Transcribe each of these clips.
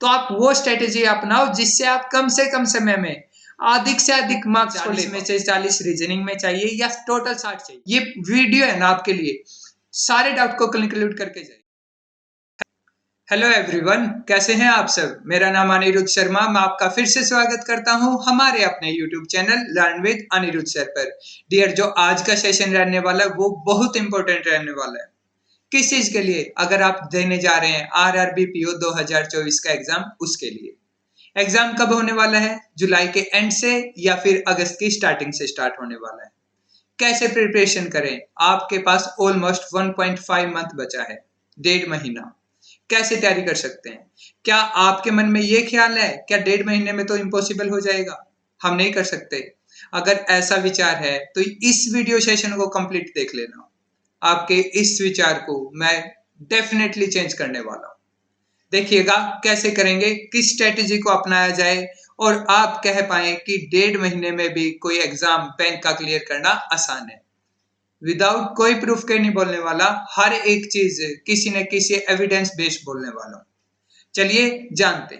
तो आप वो स्ट्रेटेजी अपनाओ जिससे आप कम से कम समय में अधिक से अधिक मार्क्स 40 में से 40 रीजनिंग में चाहिए या टोटल 60 चाहिए। ये वीडियो है ना आपके लिए, सारे डाउट को कंक्लूड करके जाइए। हेलो एवरीवन, कैसे हैं आप सब। मेरा नाम अनिरुद्ध शर्मा, मैं आपका फिर से स्वागत करता हूं हमारे अपने YouTube channel learn with Anirudh sir पर। डियर, जो आज का सेशन रहने वाला है वो बहुत इंपॉर्टेंट रहने वाला है। किस चीज के लिए? अगर आप देने जा रहे हैं आरआरबी पीओ 2024 का एग्जाम, उसके लिए। एग्जाम कब होने वाला है? जुलाई के एंड से या फिर अगस्त की स्टार्टिंग से स्टार्ट होने वाला है। कैसे प्रिपरेशन करें? आपके पास ऑलमोस्ट 1.5 मंथ बचा है, 1.5 महीना। कैसे तैयारी कर सकते हैं? क्या आपके मन में ये ख्याल है क्या 1.5 महीने में तो इम्पॉसिबल हो जाएगा, हम नहीं कर सकते? अगर ऐसा विचार है तो इस वीडियो सेशन को कंप्लीट देख लेना। आपके इस विचार को मैं डेफिनेटली चेंज करने वाला हूं। देखिएगा कैसे करेंगे, किस स्ट्रेटेजी को अपनाया जाए और आप कह पाए कि 1.5 महीने में भी कोई एग्जाम बैंक का क्लियर करना आसान है। विदाउट कोई प्रूफ के नहीं बोलने वाला, हर एक चीज किसी न किसी एविडेंस बेस्ड बोलने वाला हूं। चलिए जानते।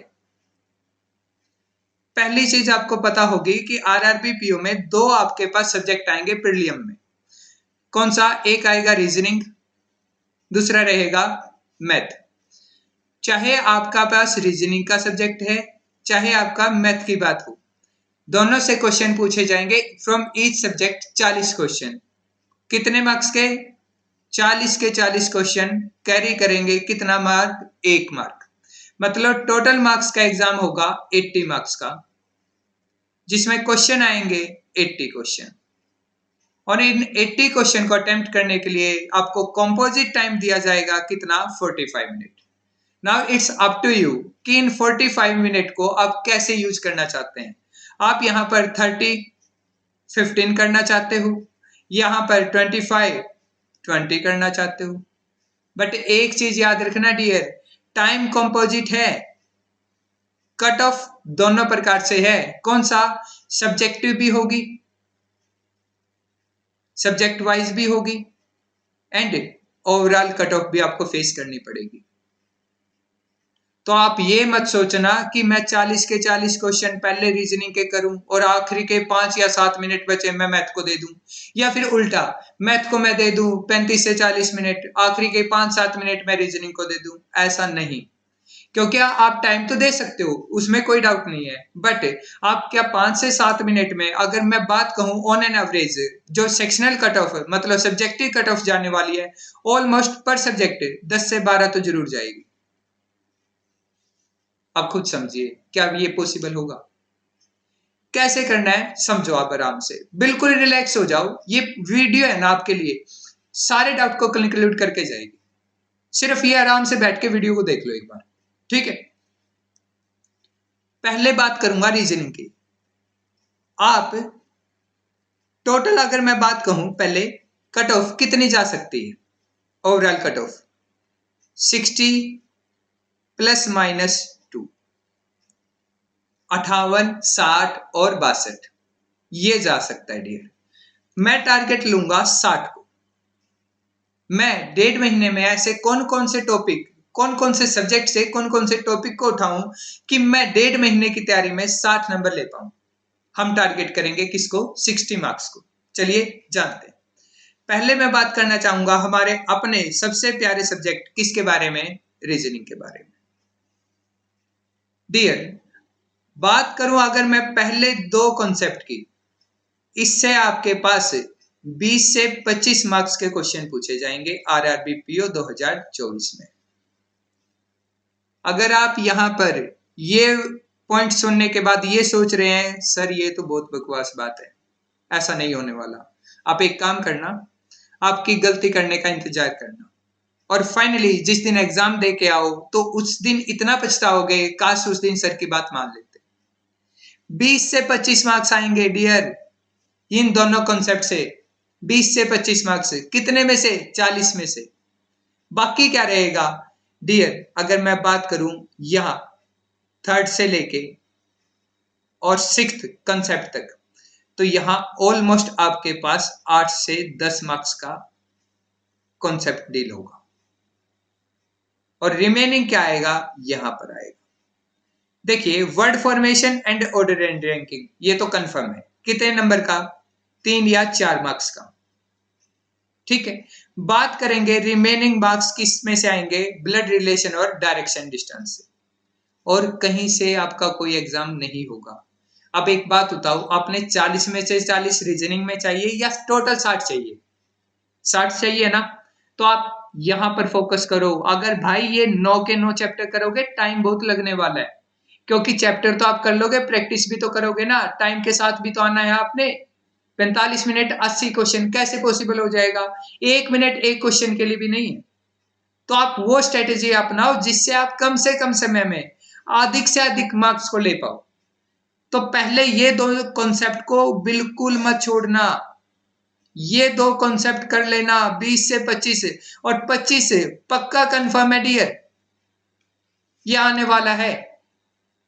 पहली चीज आपको पता होगी कि आरआरबी पीओ में 2 आपके पास सब्जेक्ट आएंगे प्रीलियम में। कौन सा? एक आएगा रीजनिंग, दूसरा रहेगा मैथ। चाहे आपका पास रीजनिंग का सब्जेक्ट है, चाहे आपका मैथ की बात हो, दोनों से क्वेश्चन पूछे जाएंगे फ्रॉम ईच सब्जेक्ट। 40 क्वेश्चन। कितने मार्क्स के? 40 के 40 क्वेश्चन कैरी करेंगे कितना मार्क? 1 मार्क। मतलब टोटल मार्क्स का एग्जाम होगा 80 मार्क्स का, जिसमें क्वेश्चन आएंगे 80 क्वेश्चन। और इन 80 क्वेश्चन को अटेम्प्ट करने के लिए आपको कंपोजिट टाइम दिया जाएगा कितना? 45 minute. Now it's up to you कि इन 45 मिनट को आप कैसे यूज करना चाहते हैं। आप यहाँ पर 30 15 करना चाहते हो, यहाँ पर 25 20 करना चाहते हो। बट एक चीज याद रखना डियर, टाइम कंपोजिट है, कट ऑफ दोनों प्रकार से है। कौन सा? सब्जेक्टिव भी होगी, सब्जेक्ट वाइज भी होगी, एंड ओवरऑल कट ऑफ भी आपको फेस करनी पड़ेगी। तो आप ये मत सोचना कि मैं 40 के 40 क्वेश्चन पहले रीजनिंग के करूं और आखिरी के 5 या 7 मिनट बचे मैं मैथ को दे दूं, या फिर उल्टा मैथ को मैं दे दूं 35 से 40 मिनट, आखिरी के 5-7 मिनट मैं रीजनिंग को दे दूं। ऐसा नहीं, क्योंकि आप टाइम तो दे सकते हो, उसमें कोई डाउट नहीं है। बट आप क्या 5 से 7 मिनट में, अगर मैं बात कहूं ऑन एन एवरेज, जो सेक्शनल कट ऑफ मतलब सब्जेक्टिव कट ऑफ जाने वाली है, ऑलमोस्ट पर सब्जेक्ट 10 से 12 तो जरूर जाएगी। अब खुद समझिए क्या ये पॉसिबल होगा? कैसे करना है समझो आप आराम से, बिल्कुल रिलैक्स हो जाओ। ये वीडियो है ना आपके लिए, सारे डाउट को कंक्लूड करके जाएगी। सिर्फ ये आराम से बैठ के वीडियो को देख लो एक बार, ठीक है। पहले बात करूंगा रीजनिंग की। आप टोटल अगर मैं बात कहूं पहले, कट ऑफ कितनी जा सकती है? Overall cut off 60 plus minus 2, 58, 60 और 62 ये जा सकता है डियर। मैं टारगेट लूंगा 60 को। मैं 1.5 महीने में ऐसे कौन कौन से टॉपिक, कौन कौन से सब्जेक्ट से कौन कौन से टॉपिक को उठाऊं कि मैं 1.5 महीने की तैयारी में 60 नंबर ले पाऊं। हम टारगेट करेंगे किसको? 60 मार्क्स को। चलिए जानते हैं। पहले मैं बात करना चाहूंगा हमारे अपने सबसे प्यारे सब्जेक्ट किसके बारे में? रीजनिंग के बारे में। डियर, बात करूं अगर मैं पहले 2 कॉन्सेप्ट की, इससे आपके पास 20 से 25 मार्क्स के क्वेश्चन पूछे जाएंगे आरआरबी पीओ 2024 में। अगर आप यहां पर ये पॉइंट सुनने के बाद ये सोच रहे हैं सर ये तो बहुत बकवास बात है, ऐसा नहीं होने वाला। आप एक काम करना, आपकी गलती करने का इंतजार करना, और फाइनली जिस दिन एग्जाम दे के आओ तो उस दिन इतना पछताओगे, काश उस दिन सर की बात मान लेते। 20 से 25 मार्क्स आएंगे डियर इन दोनों कॉन्सेप्ट से। 20 से 25 मार्क्स कितने में से? 40 में से। बाकी क्या रहेगा डियर? अगर मैं बात करूं यहां 3rd से लेके और 6th कंसेप्ट तक, तो यहां ऑलमोस्ट आपके पास 8 से 10 मार्क्स का कॉन्सेप्ट डील होगा, और रिमेनिंग क्या आएगा? यहां पर आएगा। देखिए word formation and order and ranking, ये तो कंफर्म है। कितने नंबर का? 3 या 4 मार्क्स का। ठीक है, बात करेंगे रिमेनिंग मार्क्स किस में से आएंगे? ब्लड रिलेशन और डायरेक्शन डिस्टेंस से, और कहीं से आपका कोई एग्जाम नहीं होगा। अब एक बात बताओ, आपने 40 में से 40 रीजनिंग में चाहिए या टोटल 60 चाहिए? 60 चाहिए ना, तो आप यहां पर फोकस करो। अगर भाई ये 9 के 9 चैप्टर करोगे, टाइम बहुत लगने वाला है, क्योंकि चैप्टर तो आप कर लोगे, प्रैक्टिस भी तो करोगे ना, टाइम के साथ भी तो आना है आपने। 45 मिनट 80 क्वेश्चन कैसे पॉसिबल हो जाएगा? 1 मिनट एक क्वेश्चन के लिए भी नहीं है। तो आप वो स्ट्रेटेजी अपनाओ जिससे आप कम से कम समय में अधिक से अधिक मार्क्स को ले पाओ। तो पहले ये दो कॉन्सेप्ट को बिल्कुल मत छोड़ना, ये दो कॉन्सेप्ट कर लेना। 20 से 25 और 25 से पक्का कंफर्म है डियर, ये आने वाला है।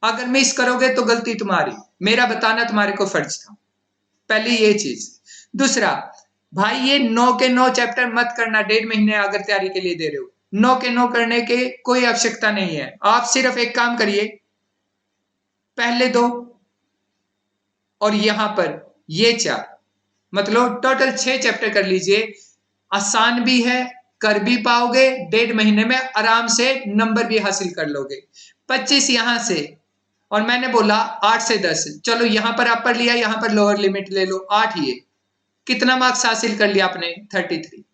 अगर मिस करोगे तो गलती तुम्हारी, मेरा बताना तुम्हारे को फर्ज था। पहली ये चीज। दूसरा, भाई ये 9 के 9 चैप्टर मत करना। 1.5 महीने अगर तैयारी के लिए दे रहे हो, 9 के 9 करने के कोई आवश्यकता नहीं है। आप सिर्फ एक काम करिए, पहले दो और यहां पर ये 4, मतलब टोटल 6 चैप्टर कर लीजिए। आसान भी है, कर भी पाओगे, 1.5 महीने में आराम से नंबर भी हासिल कर लोगे। 25 यहां से, और मैंने बोला 8 से 10, चलो यहां पर अपर लिया, यहां पर लोअर लिमिट ले लो, 8 ये कितना मार्क्स हासिल कर लिया आपने? 33।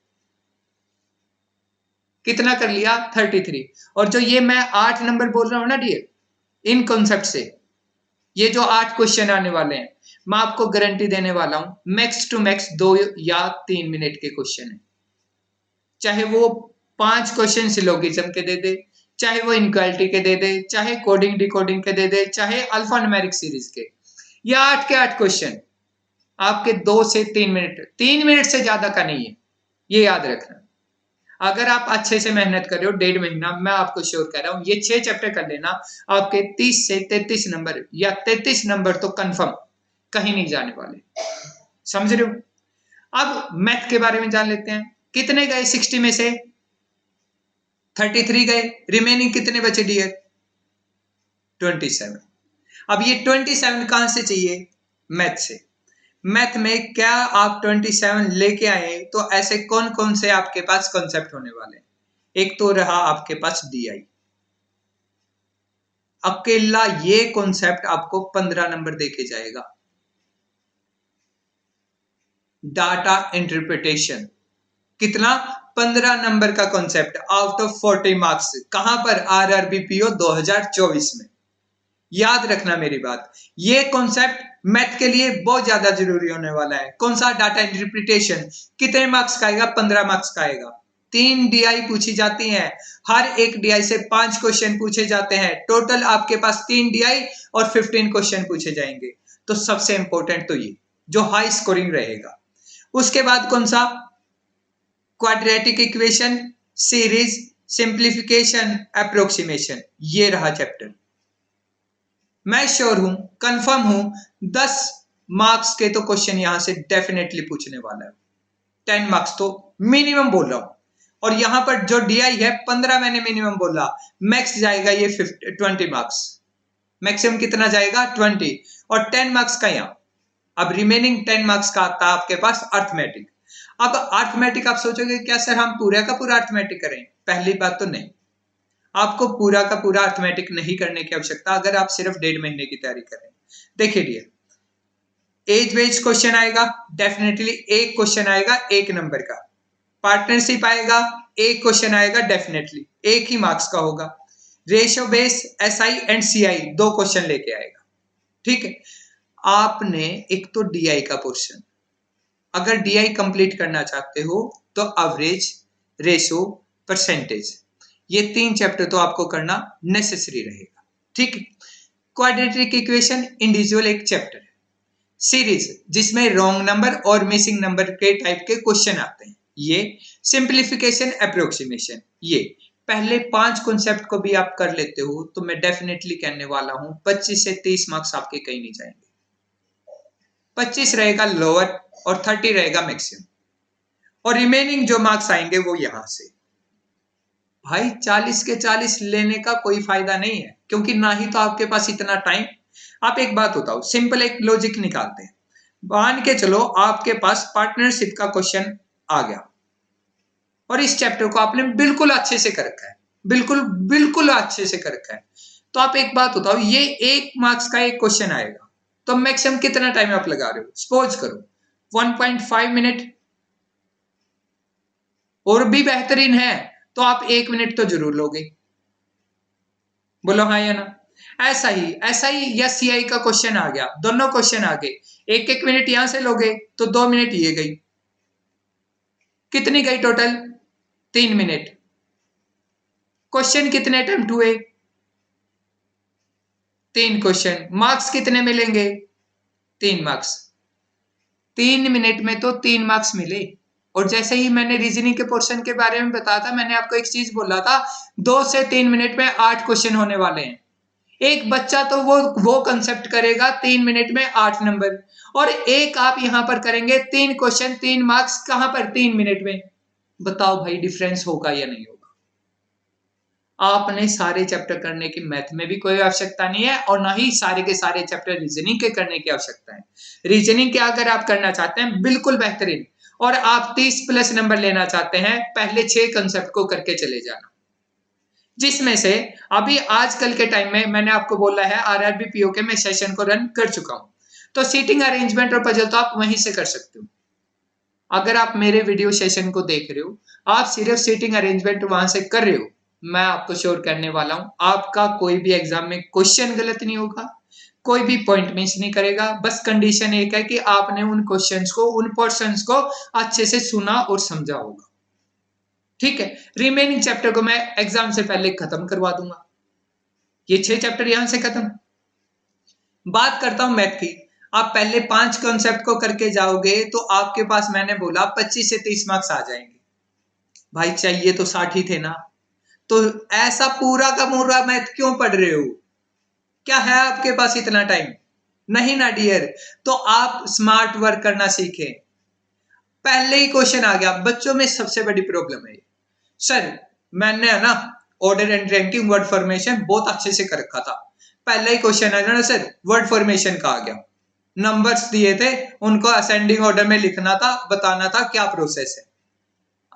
कितना कर लिया? 33। और जो ये मैं 8 नंबर बोल रहा हूं ना डियर, इन कॉन्सेप्ट से ये जो 8 क्वेश्चन आने वाले हैं, मैं आपको गारंटी देने वाला हूं, मैक्स टू मैक्स 2 या 3 मिनट के क्वेश्चन है। चाहे वो 5 क्वेश्चन सिलोगिज्म के दे दे, चाहे वो इनक्वालिटी के दे दे, चाहे कोडिंग डिकोडिंग के दे दे, चाहे अल्फा न्यूमेरिक सीरीज के, या 8 के 8 क्वेश्चन आपके 2 से 3 मिनट, 3 मिनट से ज्यादा का नहीं है, ये याद रखना। अगर आप अच्छे से मेहनत कर रहे हो, 1.5 महीना, मैं आपको श्योर कह रहा हूं, ये 6 चैप्टर कर लेना, आपके 30 से 33 नंबर या 33 नंबर तो कंफर्म, कहीं नहीं जाने वाले। समझ रहे हो? अब मैथ के बारे में जान लेते हैं। कितने गए 60 में से? 33 गए, रिमेनिंग कितने बचे डियर? 27। अब ये 27 कहां से चाहिए? मैथ से। मैथ में क्या आप 27 लेके आए तो ऐसे कौन कौन से आपके पास कॉन्सेप्ट होने वाले हैं? एक तो रहा आपके पास डीआई, अकेला ये कॉन्सेप्ट आपको 15 नंबर देके जाएगा। डाटा इंटरप्रिटेशन, कितना? 15 नंबर का कॉन्सेप्ट आउट ऑफ 40 मार्क्स। कहां पर? आरआरबीपीओ 2024 में। याद रखना मेरी बात, ये कॉन्सेप्ट मैथ के लिए बहुत ज्यादा जरूरी होने वाला है। कौन सा? Data interpretation. कितने मार्क्स का आएगा? 15 मार्क्स का आएगा। 3 डीआई पूछी जाती हैं, हर एक डीआई से 5 क्वेश्चन पूछे जाते हैं। टोटल आपके पास 3 डीआई और 15 क्वेश्चन पूछे जाएंगे। तो सबसे इंपॉर्टेंट तो ये जो हाई स्कोरिंग रहेगा। उसके बाद कौन सा? Quadratic equation, series, simplification, approximation, ये रहा चैप्टर। मैं श्योर हूं, कंफर्म हूं, 10 मार्क्स के तो क्वेश्चन यहां से डेफिनेटली पूछने वाला है। 10 मार्क्स तो मिनिमम बोल रहा हूं। और यहां पर जो डीआई है 15 मैंने मिनिमम बोला, मैक्स जाएगा ये 20 मार्क्स। मैक्सिमम कितना जाएगा? 20। और 10 मार्क्स का यहां। अब रिमेनिंग 10 मार्क्स का आता है आपके पास अर्थमेटिक। अब अर्थमेटिक आप सोचोगे क्या सर हम पूरा का पूरा अर्थमेटिक करें? पहली बात तो नहीं, आपको पूरा का पूरा अर्थमेटिक नहीं करने की आवश्यकता अगर आप सिर्फ 1.5 महीने की तैयारी करें। देखिए डियर, एज बेस्ड क्वेश्चन आएगा, डेफिनेटली एक क्वेश्चन आएगा 1 नंबर का। पार्टनरशिप आएगा, एक क्वेश्चन आएगा, डेफिनेटली 1 ही मार्क्स का होगा। Ratio base, SI and CI 2 question लेके आएगा। ठीक है, आपने एक तो डीआई का पोर्शन, अगर डीआई कंप्लीट करना चाहते हो तो एवरेज, रेशो, परसेंटेज, ये 3 चैप्टर तो आपको करना नेसेसरी रहेगा। ठीक है, क्वाड्रेटिक इक्वेशन इंडिविजुअल एक चैप्टर है। सीरीज जिसमें रॉन्ग नंबर और मिसिंग नंबर के टाइप के क्वेश्चन आते हैं, ये सिंप्लीफिकेशन, अप्रोक्सीमेशन, ये पहले 5 कॉन्सेप्ट को भी आप कर लेते हो तो मैं डेफिनेटली कहने वाला हूं 25 से 30 मार्क्स आपके कहीं नहीं जाएंगे। 25 रहेगा लोअर और 30 रहेगा मैक्सिमम, और रिमेनिंग जो मार्क्स आएंगे वो यहां से। भाई 40 के 40 लेने का कोई फायदा नहीं है, क्योंकि ना ही तो आपके पास इतना टाइम। आप एक बात बताओ, सिंपल एक लॉजिक निकालते हैं। मान के चलो आपके पास पार्टनरशिप का क्वेश्चन आ गया और इस चैप्टर को आपने बिल्कुल अच्छे से कर रखा है, बिल्कुल बिल्कुल अच्छे से कर रखा है। तो आप एक बात बताओ, ये 1 मार्क्स का एक क्वेश्चन आएगा तो मैक्सिमम कितना टाइम आप लगा रहे हो? सपोज करो 1.5 मिनट, और भी बेहतरीन है तो आप 1 मिनट तो जरूर लोगे। बोलो हाँ या ना। ऐसा ही या सीआई का क्वेश्चन आ गया, दोनों क्वेश्चन आ गए, 1-1 मिनट यहां से लोगे तो 2 मिनट ये गई, कितनी गई टोटल? 3 मिनट। क्वेश्चन कितने अटेम्प्ट हुए? 3 क्वेश्चन। मार्क्स कितने मिलेंगे? 3 मार्क्स। 3 मिनट में तो 3 मार्क्स मिले। और जैसे ही मैंने रीजनिंग के पोर्शन के बारे में बताया था, मैंने आपको एक चीज बोला था, 2 से 3 मिनट में 8 क्वेश्चन होने वाले हैं। एक बच्चा तो वो कंसेप्ट करेगा 3 मिनट में 8 नंबर, और एक आप यहां पर करेंगे 3 क्वेश्चन 3 मार्क्स, कहां पर? 3 मिनट में। बताओ भाई डिफरेंस होगा या नहीं होगा? आपने सारे चैप्टर करने की मैथ में भी कोई आवश्यकता नहीं है, और ना ही सारे के सारे चैप्टर रीजनिंग के करने की आवश्यकता है। रीजनिंग के अगर आप करना चाहते हैं बिल्कुल बेहतरीन, और आप 30 प्लस नंबर लेना चाहते हैं, पहले 6 कंसेप्ट को करके चले जाना, जिसमें से अभी आजकल के टाइम में मैंने आपको बोला है आरआरबी पीओ के मैं सेशन को रन कर चुका हूं, तो सीटिंग अरेंजमेंट और पजल तो आप वहीं से कर सकते हो। अगर आप मेरे वीडियो सेशन को देख रहे हो, आप सिर्फ सीटिंग अरेंजमेंट वहां से कर रहे हो, मैं आपको श्योर करने वाला हूं आपका कोई भी एग्जाम में क्वेश्चन गलत नहीं होगा, कोई भी पॉइंट मिस नहीं करेगा। बस कंडीशन एक है कि आपने उन क्वेश्चंस को, उन पोर्शंस को अच्छे से सुना और समझा होगा। ठीक है, रिमेनिंग चैप्टर को मैं एग्जाम से पहले खत्म करवा दूंगा। ये 6 चैप्टर यहां से खत्म। बात करता हूं मैथ की। आप पहले 5 कॉन्सेप्ट को करके जाओगे तो आपके पास मैंने बोला 25 से 30 मार्क्स आ जाएंगे। भाई चाहिए तो 60 ही थे ना, तो ऐसा पूरा का पूरा मैथ क्यों पढ़ रहे हो? क्या है आपके पास इतना टाइम? नहीं ना डियर। तो आप स्मार्ट वर्क करना सीखें। पहले ही क्वेश्चन आ गया, बच्चों में सबसे बड़ी प्रॉब्लम है सर, मैंने है ना order and ranking word formation बहुत अच्छे से कर रखा था, पहला ही क्वेश्चन है ना सर वर्ड फॉर्मेशन का आ गया, नंबर्स दिए थे, उनको असेंडिंग ऑर्डर में लिखना था, बताना था क्या प्रोसेस है।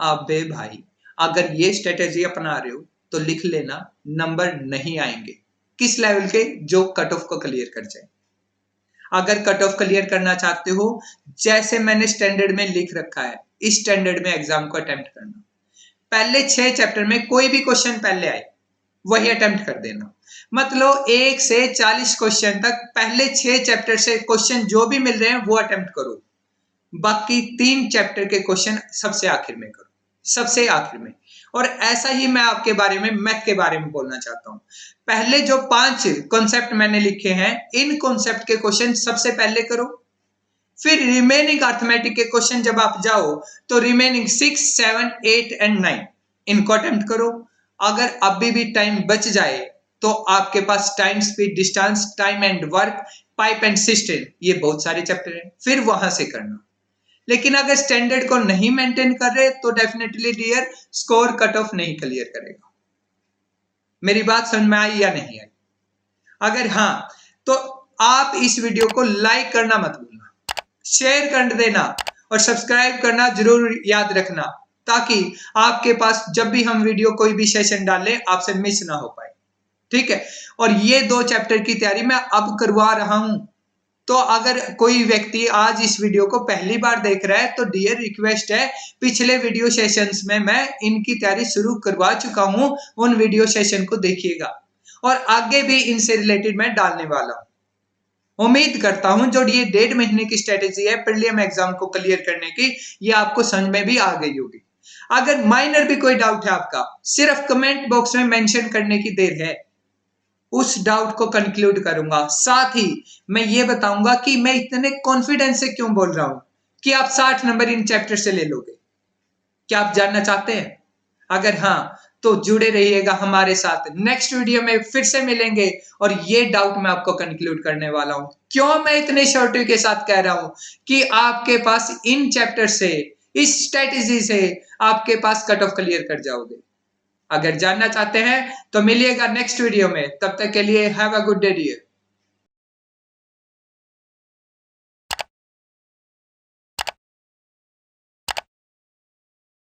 अबे भाई, अगर ये स्ट्रेटेजी अपना रहे हो तो लिख लेना, नंबर नहीं आएंगे। किस लेवल के? जो कट ऑफ को क्लियर कर जाए। अगर कट ऑफ क्लियर करना चाहते हो, जैसे मैंने स्टैंडर्ड में लिख रखा है, इस स्टैंडर्ड में एग्जाम को अटेम्प्ट करना। पहले 6 चैप्टर में कोई भी क्वेश्चन पहले आए वही अटेम्प्ट कर देना। मतलब 1 से 40 क्वेश्चन तक पहले 6 चैप्टर से क्वेश्चन जो भी मिल रहे हैं वो अटेम्प्ट करो। बाकी 3 चैप्टर के क्वेश्चन सबसे आखिर में करो, सबसे आखिर में। और ऐसा ही मैं आपके बारे में, मैथ के बारे में बोलना चाहता हूं। पहले जो 5 कॉन्सेप्ट मैंने लिखे हैं, इन कॉन्सेप्ट के क्वेश्चन सबसे पहले करो, फिर रिमेनिंग अर्थमेटिक के क्वेश्चन जब आप जाओ तो रिमेनिंग 6, 7, 8 एंड 9 इनको अटेम्प्ट करो। अगर अभी भी टाइम बच जाए तो आपके पास time, speed, distance, time and work, pipe and system, ये बहुत सारे चैप्टर हैं, फिर वहां से करना। लेकिन अगर स्टैंडर्ड को नहीं मेंटेन कर रहे तो definitely dear score cut off नहीं क्लियर करेगा। मेरी बात समझ में आई या नहीं आई? अगर हाँ, तो आप इस वीडियो को लाइक करना मत भूलना, शेयर कर देना और सब्सक्राइब करना जरूर याद रखना, ताकि आपके पास जब भी हम वीडियो कोई भी सेशन डालें आपसे मिस ना हो पाए। ठीक है, और ये 2 चैप्टर की तैयारी मैं अब करवा रहा हूं, तो अगर कोई व्यक्ति आज इस वीडियो को पहली बार देख रहा है तो डियर रिक्वेस्ट है, पिछले वीडियो सेशंस में मैं इनकी तैयारी शुरू करवा चुका हूं, उन वीडियो सेशन को देखिएगा, और आगे भी इनसे रिलेटेड मैं डालने वाला हूं। उम्मीद करता हूं जो ये 1.5 महीने की स्ट्रेटेजी है प्रीलिम एग्जाम को क्लियर करने की, ये आपको समझ में भी आ गई होगी। अगर माइनर भी कोई डाउट है आपका, सिर्फ कमेंट बॉक्स में मेंशन करने की देर है, उस डाउट को कंक्लूड करूंगा। साथ ही मैं ये बताऊंगा कि मैं इतने कॉन्फिडेंस से क्यों बोल रहा हूं कि आप 60 नंबर इन चैप्टर से ले लोगे। क्या आप जानना चाहते हैं? अगर हाँ, तो जुड़े रहिएगा हमारे साथ। नेक्स्ट वीडियो में फिर से मिलेंगे और ये डाउट मैं आपको कंक्लूड करने वाला हूं। क्यों मैं इतने श्योरिटी के साथ कह रहा हूं कि आपके पास इन चैप्टर से, इस स्ट्रेटेजी से आपके पास कट ऑफ क्लियर कर जाओगे। अगर जानना चाहते हैं तो मिलिएगा नेक्स्ट वीडियो में। तब तक के लिए have a good day dear.